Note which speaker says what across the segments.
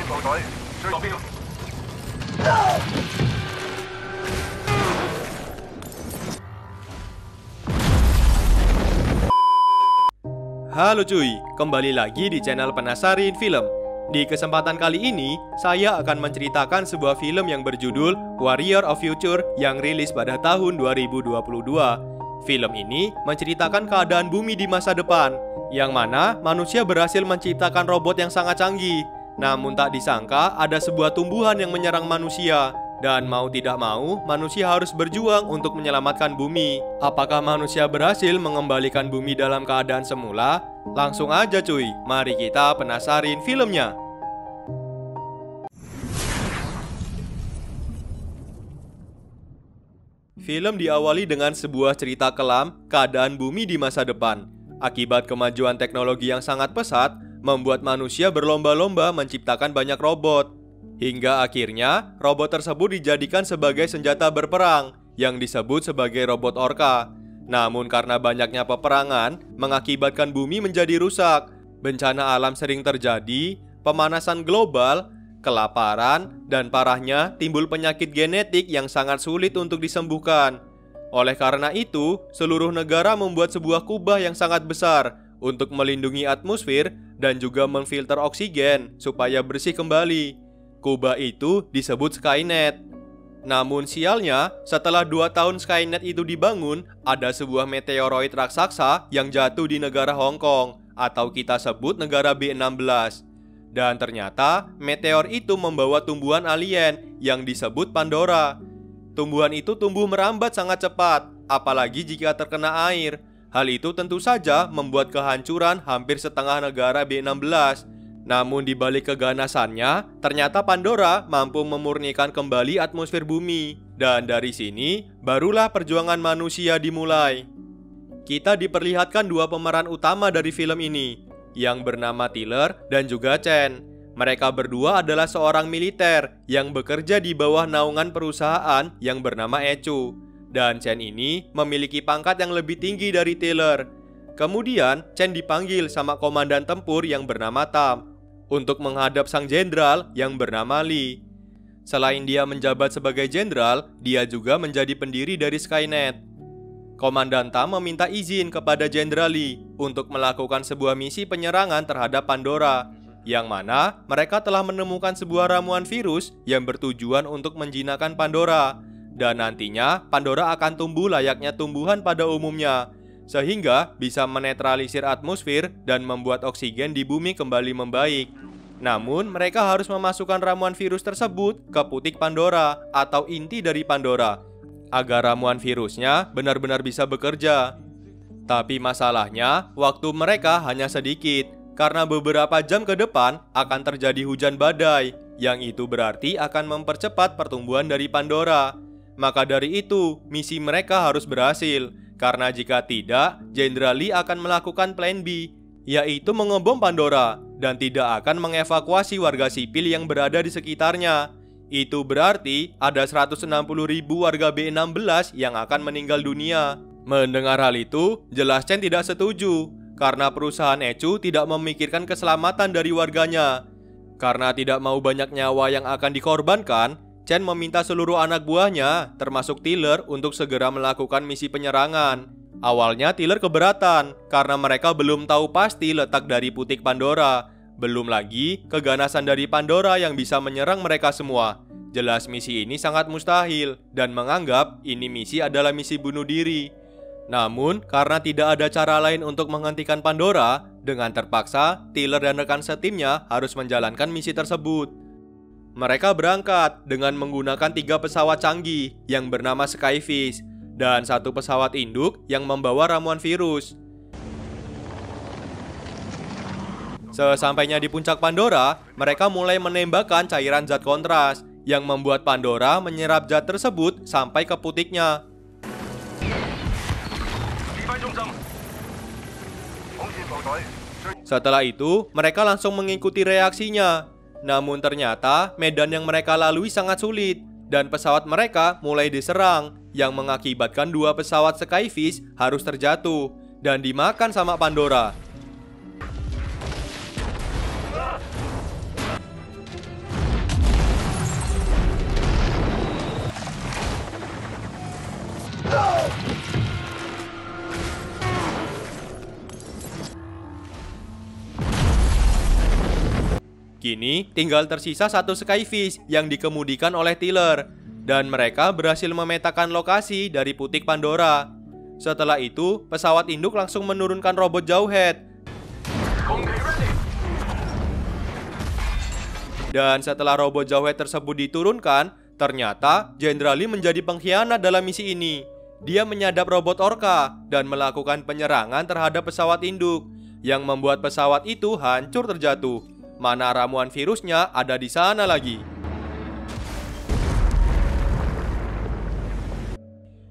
Speaker 1: Halo cuy, kembali lagi di channel Penasarin Film. Di kesempatan kali ini, saya akan menceritakan sebuah film yang berjudul Warrior of Future yang rilis pada tahun 2022. Film ini menceritakan keadaan bumi di masa depan, yang mana manusia berhasil menciptakan robot yang sangat canggih. Namun tak disangka ada sebuah tumbuhan yang menyerang manusia. Dan mau tidak mau, manusia harus berjuang untuk menyelamatkan bumi. Apakah manusia berhasil mengembalikan bumi dalam keadaan semula? Langsung aja cuy, mari kita penasarin filmnya. Film diawali dengan sebuah cerita kelam keadaan bumi di masa depan. Akibat kemajuan teknologi yang sangat pesat, membuat manusia berlomba-lomba menciptakan banyak robot. Hingga akhirnya, robot tersebut dijadikan sebagai senjata berperang yang disebut sebagai robot orka. Namun karena banyaknya peperangan, mengakibatkan bumi menjadi rusak. Bencana alam sering terjadi, pemanasan global, kelaparan, dan parahnya timbul penyakit genetik yang sangat sulit untuk disembuhkan. Oleh karena itu, seluruh negara membuat sebuah kubah yang sangat besar untuk melindungi atmosfer dan juga memfilter oksigen supaya bersih kembali. Kubah itu disebut Skynet. Namun sialnya, setelah 2 tahun Skynet itu dibangun, ada sebuah meteoroid raksasa yang jatuh di negara Hong Kong, atau kita sebut negara B16. Dan ternyata, meteor itu membawa tumbuhan alien yang disebut Pandora. Tumbuhan itu tumbuh merambat sangat cepat, apalagi jika terkena air. Hal itu tentu saja membuat kehancuran hampir setengah negara B16. Namun di balik keganasannya, ternyata Pandora mampu memurnikan kembali atmosfer bumi. Dan dari sini, barulah perjuangan manusia dimulai. Kita diperlihatkan 2 pemeran utama dari film ini, yang bernama Tiller dan juga Chen. Mereka berdua adalah seorang militer yang bekerja di bawah naungan perusahaan yang bernama Ecu. Dan Chen ini memiliki pangkat yang lebih tinggi dari Tiller. Kemudian, Chen dipanggil sama komandan tempur yang bernama Tam untuk menghadap sang jenderal yang bernama Lee. Selain dia menjabat sebagai jenderal, dia juga menjadi pendiri dari Skynet. Komandan Tam meminta izin kepada Jenderal Lee untuk melakukan sebuah misi penyerangan terhadap Pandora, yang mana mereka telah menemukan sebuah ramuan virus yang bertujuan untuk menjinakkan Pandora. Dan nantinya Pandora akan tumbuh layaknya tumbuhan pada umumnya, sehingga bisa menetralisir atmosfer dan membuat oksigen di bumi kembali membaik. Namun, mereka harus memasukkan ramuan virus tersebut ke putik Pandora atau inti dari Pandora, agar ramuan virusnya benar-benar bisa bekerja. Tapi masalahnya, waktu mereka hanya sedikit, karena beberapa jam ke depan akan terjadi hujan badai, yang itu berarti akan mempercepat pertumbuhan dari Pandora. Maka dari itu, misi mereka harus berhasil. Karena jika tidak, Jenderal Lee akan melakukan plan B, yaitu mengebom Pandora dan tidak akan mengevakuasi warga sipil yang berada di sekitarnya. Itu berarti ada 160.000 warga B16 yang akan meninggal dunia. Mendengar hal itu, jelas Chen tidak setuju, karena perusahaan Ecu tidak memikirkan keselamatan dari warganya. Karena tidak mau banyak nyawa yang akan dikorbankan, Chen meminta seluruh anak buahnya, termasuk Tiller, untuk segera melakukan misi penyerangan. Awalnya Tiller keberatan, karena mereka belum tahu pasti letak dari putik Pandora. Belum lagi keganasan dari Pandora yang bisa menyerang mereka semua. Jelas misi ini sangat mustahil, dan menganggap ini misi adalah misi bunuh diri. Namun, karena tidak ada cara lain untuk menghentikan Pandora, dengan terpaksa, Tiller dan rekan setimnya harus menjalankan misi tersebut. Mereka berangkat dengan menggunakan 3 pesawat canggih yang bernama Skyfish dan 1 pesawat induk yang membawa ramuan virus. Sesampainya di puncak Pandora, mereka mulai menembakkan cairan zat kontras yang membuat Pandora menyerap zat tersebut sampai ke putiknya. Setelah itu, mereka langsung mengikuti reaksinya. Namun ternyata medan yang mereka lalui sangat sulit dan pesawat mereka mulai diserang, yang mengakibatkan 2 pesawat Skyfish harus terjatuh dan dimakan sama Pandora. Kini tinggal tersisa satu Skyfish yang dikemudikan oleh Tiller, dan mereka berhasil memetakan lokasi dari putik Pandora. Setelah itu, pesawat induk langsung menurunkan robot Jawhead. Dan setelah robot Jawhead tersebut diturunkan, ternyata Jenderal Lee menjadi pengkhianat dalam misi ini. Dia menyadap robot Orca dan melakukan penyerangan terhadap pesawat induk, yang membuat pesawat itu hancur terjatuh. Mana ramuan virusnya ada di sana lagi.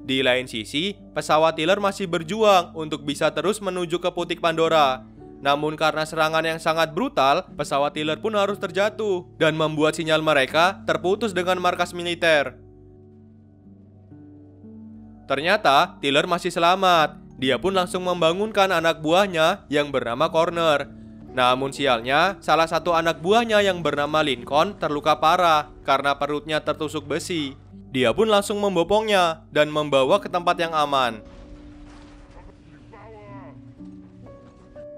Speaker 1: Di lain sisi, pesawat Tiller masih berjuang untuk bisa terus menuju ke putik Pandora. Namun karena serangan yang sangat brutal, pesawat Tiller pun harus terjatuh dan membuat sinyal mereka terputus dengan markas militer. Ternyata Tiller masih selamat. Dia pun langsung membangunkan anak buahnya yang bernama Corner. Namun sialnya, salah satu anak buahnya yang bernama Lincoln terluka parah karena perutnya tertusuk besi. Dia pun langsung membopongnya dan membawa ke tempat yang aman.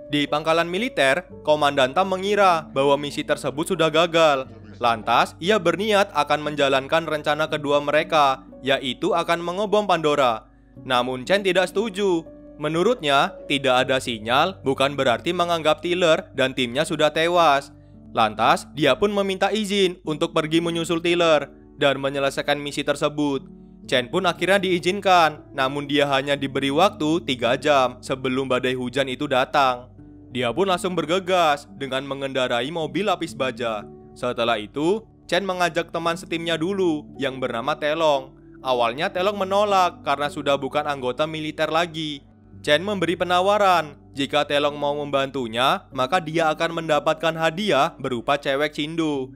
Speaker 1: Di pangkalan militer, Komandan Tam mengira bahwa misi tersebut sudah gagal. Lantas, ia berniat akan menjalankan rencana kedua mereka, yaitu akan mengebom Pandora. Namun Chen tidak setuju. Menurutnya, tidak ada sinyal bukan berarti menganggap Tiller dan timnya sudah tewas. Lantas, dia pun meminta izin untuk pergi menyusul Tiller dan menyelesaikan misi tersebut. Chen pun akhirnya diizinkan, namun dia hanya diberi waktu 3 jam sebelum badai hujan itu datang. Dia pun langsung bergegas dengan mengendarai mobil lapis baja. Setelah itu, Chen mengajak teman setimnya dulu yang bernama Telong. Awalnya Telong menolak karena sudah bukan anggota militer lagi. Chen memberi penawaran, jika Telong mau membantunya, maka dia akan mendapatkan hadiah berupa cewek Cindo.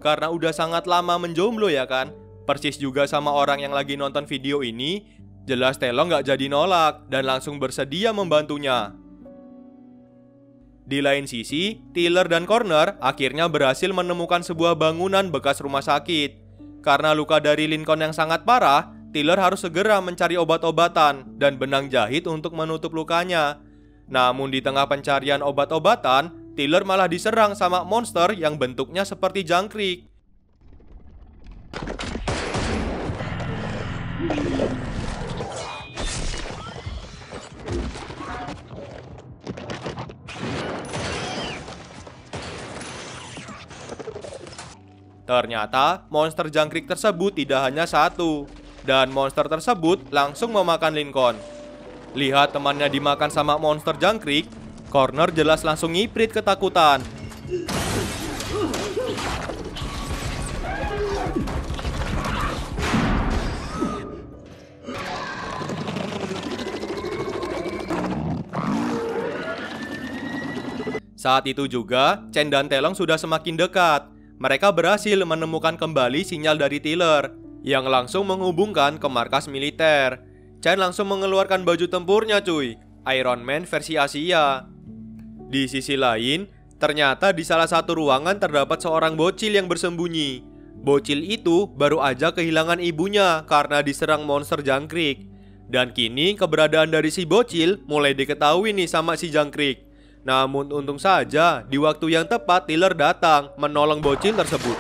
Speaker 1: Karena udah sangat lama menjomblo ya kan? Persis juga sama orang yang lagi nonton video ini, jelas Telong gak jadi nolak dan langsung bersedia membantunya. Di lain sisi, Tiller dan Corner akhirnya berhasil menemukan sebuah bangunan bekas rumah sakit. Karena luka dari Lincoln yang sangat parah, Tiller harus segera mencari obat-obatan dan benang jahit untuk menutup lukanya. Namun di tengah pencarian obat-obatan, Tiller malah diserang sama monster yang bentuknya seperti jangkrik. Ternyata monster jangkrik tersebut tidak hanya satu. Dan monster tersebut langsung memakan Lincoln. Lihat temannya dimakan sama monster jangkrik, Corner jelas langsung ngiprit ketakutan. Saat itu juga, Chen dan Telong sudah semakin dekat. Mereka berhasil menemukan kembali sinyal dari Tiller yang langsung menghubungkan ke markas militer. Chen langsung mengeluarkan baju tempurnya cuy, Iron Man versi Asia. Di sisi lain, ternyata di salah satu ruangan terdapat seorang bocil yang bersembunyi. Bocil itu baru aja kehilangan ibunya karena diserang monster jangkrik. Dan kini keberadaan dari si bocil mulai diketahui nih sama si jangkrik. Namun untung saja di waktu yang tepat Tiller datang menolong bocil tersebut.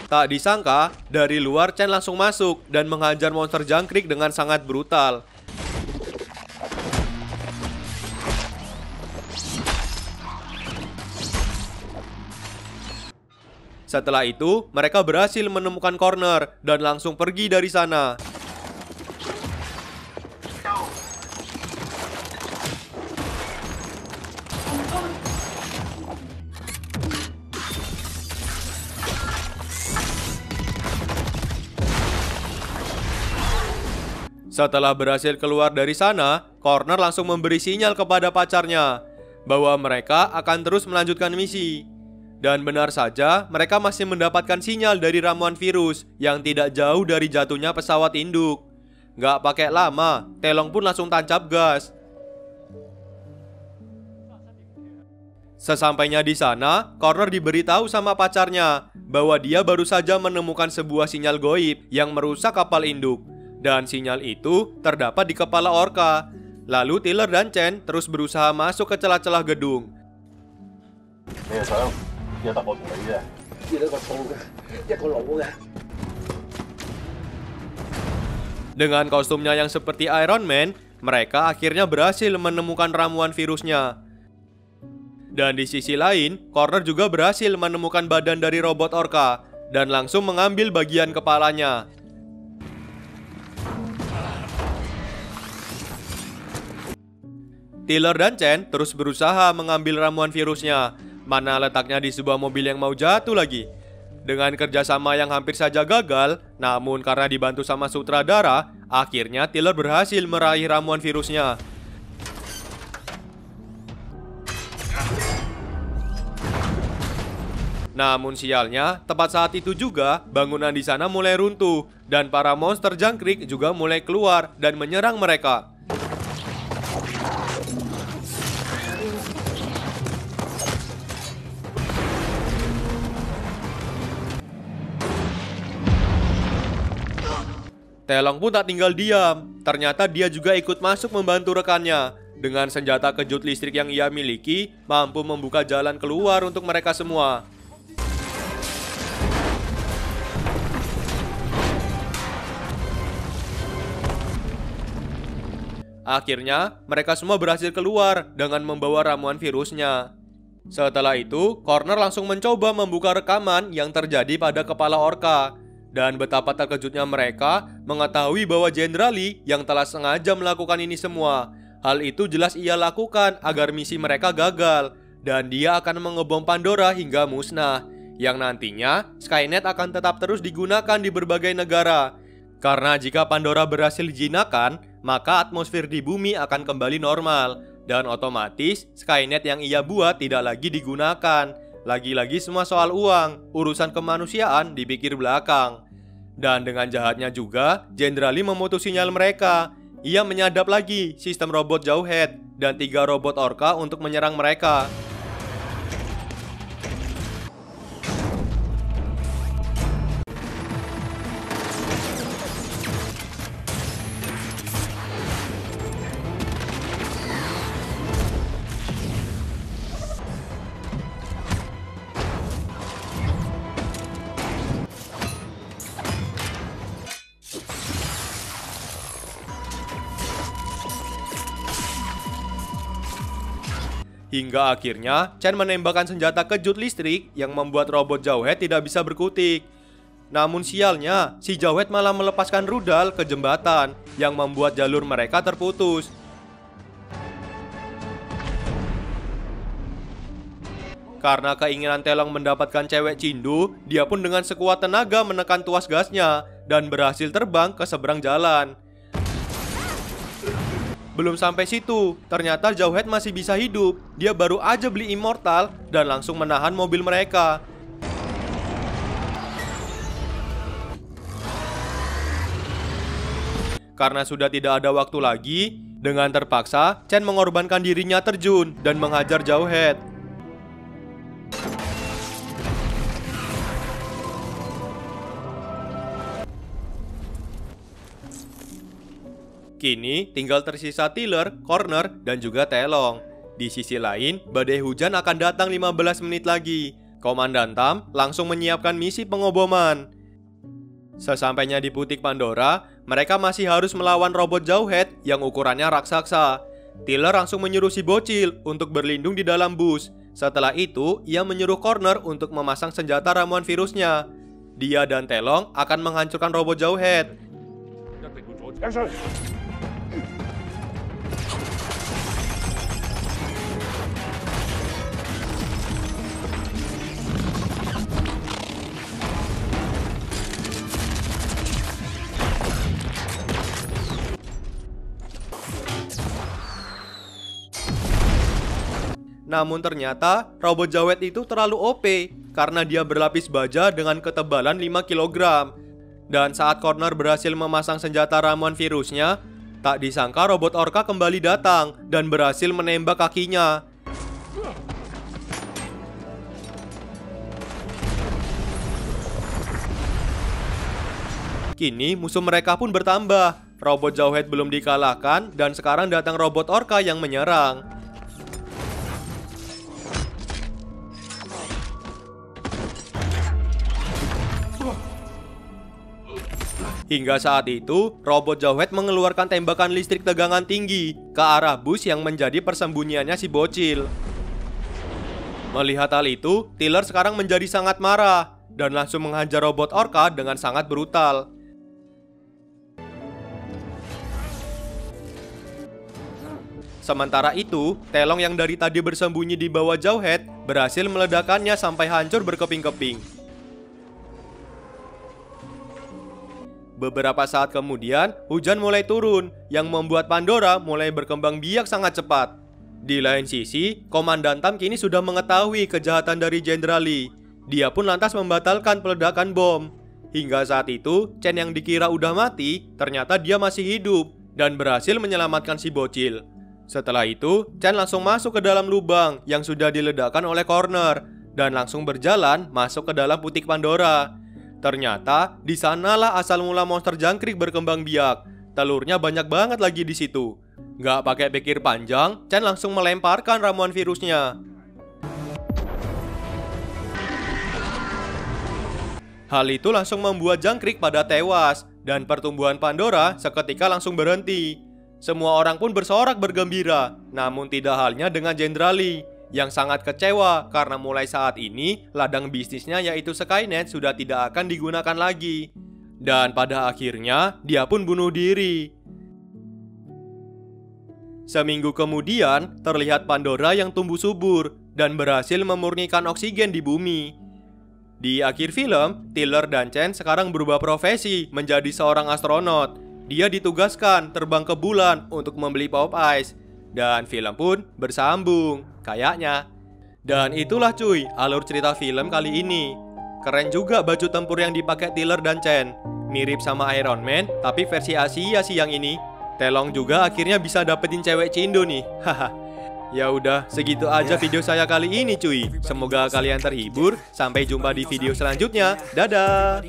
Speaker 1: Tak disangka, dari luar Chen langsung masuk dan menghajar monster jangkrik dengan sangat brutal. Setelah itu, mereka berhasil menemukan Corner dan langsung pergi dari sana. Setelah berhasil keluar dari sana, Corner langsung memberi sinyal kepada pacarnya bahwa mereka akan terus melanjutkan misi. Dan benar saja, mereka masih mendapatkan sinyal dari ramuan virus yang tidak jauh dari jatuhnya pesawat induk. Gak pakai lama, Telong pun langsung tancap gas. Sesampainya di sana, Corner diberitahu sama pacarnya bahwa dia baru saja menemukan sebuah sinyal goib yang merusak kapal induk. Dan sinyal itu terdapat di kepala orka. Lalu Tiller dan Chen terus berusaha masuk ke celah-celah gedung. Dengan kostumnya yang seperti Iron Man, mereka akhirnya berhasil menemukan ramuan virusnya. Dan di sisi lain, Connor juga berhasil menemukan badan dari robot orka dan langsung mengambil bagian kepalanya. Tiller dan Chen terus berusaha mengambil ramuan virusnya, mana letaknya di sebuah mobil yang mau jatuh lagi. Dengan kerjasama yang hampir saja gagal, namun karena dibantu sama sutradara, akhirnya Tiller berhasil meraih ramuan virusnya. Namun sialnya, tepat saat itu juga bangunan di sana mulai runtuh dan para monster jangkrik juga mulai keluar dan menyerang mereka. Telong pun tak tinggal diam. Ternyata dia juga ikut masuk membantu rekannya. Dengan senjata kejut listrik yang ia miliki, mampu membuka jalan keluar untuk mereka semua. Akhirnya, mereka semua berhasil keluar dengan membawa ramuan virusnya. Setelah itu, Connor langsung mencoba membuka rekaman yang terjadi pada kepala orka. Dan betapa terkejutnya mereka mengetahui bahwa Jenderal Lee yang telah sengaja melakukan ini semua. Hal itu jelas ia lakukan agar misi mereka gagal. Dan dia akan mengebom Pandora hingga musnah. Yang nantinya, Skynet akan tetap terus digunakan di berbagai negara. Karena jika Pandora berhasil dijinakkan, maka atmosfer di bumi akan kembali normal. Dan otomatis, Skynet yang ia buat tidak lagi digunakan. Lagi-lagi semua soal uang, urusan kemanusiaan dipikir belakang. Dan dengan jahatnya juga, Jenderal Lee memutus sinyal mereka. Ia menyadap lagi sistem robot Jawhead dan 3 robot orka untuk menyerang mereka. Hingga akhirnya, Chen menembakkan senjata kejut listrik yang membuat robot Jawhead tidak bisa berkutik. Namun sialnya, si Jawhead malah melepaskan rudal ke jembatan yang membuat jalur mereka terputus. Karena keinginan Telong mendapatkan cewek Cindu, dia pun dengan sekuat tenaga menekan tuas gasnya dan berhasil terbang ke seberang jalan. Belum sampai situ, ternyata Jawhead masih bisa hidup. Dia baru aja beli immortal dan langsung menahan mobil mereka. Karena sudah tidak ada waktu lagi, dengan terpaksa Chen mengorbankan dirinya terjun dan menghajar Jawhead. Kini tinggal tersisa Tiller, Connor, dan juga Telong. Di sisi lain, badai hujan akan datang 15 menit lagi. Komandan Tam langsung menyiapkan misi pengoboman. Sesampainya di butik Pandora, mereka masih harus melawan robot Jawhead yang ukurannya raksasa. Tiller langsung menyuruh si bocil untuk berlindung di dalam bus. Setelah itu, ia menyuruh Connor untuk memasang senjata ramuan virusnya. Dia dan Telong akan menghancurkan robot Jawhead. Namun ternyata robot Jawhead itu terlalu OP karena dia berlapis baja dengan ketebalan 5 kg. Dan saat Connor berhasil memasang senjata ramuan virusnya, tak disangka robot orka kembali datang dan berhasil menembak kakinya. Kini musuh mereka pun bertambah. Robot Jawhead belum dikalahkan dan sekarang datang robot orka yang menyerang. Hingga saat itu, robot Jawhead mengeluarkan tembakan listrik tegangan tinggi ke arah bus yang menjadi persembunyiannya si bocil. Melihat hal itu, Tiller sekarang menjadi sangat marah dan langsung menghajar robot orka dengan sangat brutal. Sementara itu, Telong yang dari tadi bersembunyi di bawah Jawhead berhasil meledakannya sampai hancur berkeping-keping. Beberapa saat kemudian, hujan mulai turun yang membuat Pandora mulai berkembang biak sangat cepat. Di lain sisi, Komandan Tam kini sudah mengetahui kejahatan dari Jenderal Lee. Dia pun lantas membatalkan peledakan bom. Hingga saat itu, Chen yang dikira udah mati, ternyata dia masih hidup dan berhasil menyelamatkan si bocil. Setelah itu, Chen langsung masuk ke dalam lubang yang sudah diledakkan oleh Corner dan langsung berjalan masuk ke dalam butik Pandora. Ternyata di sanalah asal mula monster jangkrik berkembang biak. Telurnya banyak banget lagi di situ. Nggak pakai pikir panjang, Chen langsung melemparkan ramuan virusnya. Hal itu langsung membuat jangkrik pada tewas dan pertumbuhan Pandora seketika langsung berhenti. Semua orang pun bersorak bergembira, namun tidak halnya dengan Jenderal Lee yang sangat kecewa karena mulai saat ini ladang bisnisnya yaitu Skynet sudah tidak akan digunakan lagi. Dan pada akhirnya dia pun bunuh diri. Seminggu kemudian terlihat Pandora yang tumbuh subur dan berhasil memurnikan oksigen di bumi. Di akhir film, Tiller dan Chen sekarang berubah profesi menjadi seorang astronot. Dia ditugaskan terbang ke bulan untuk membeli pop ice. Dan film pun bersambung, kayaknya. Dan itulah cuy, alur cerita film kali ini. Keren juga baju tempur yang dipakai Tiller dan Chen. Mirip sama Iron Man, tapi versi Asia sih yang ini. Telong juga akhirnya bisa dapetin cewek Cindo nih. Haha. Ya udah, segitu aja video saya kali ini cuy. Semoga kalian terhibur. Sampai jumpa di video selanjutnya. Dadah.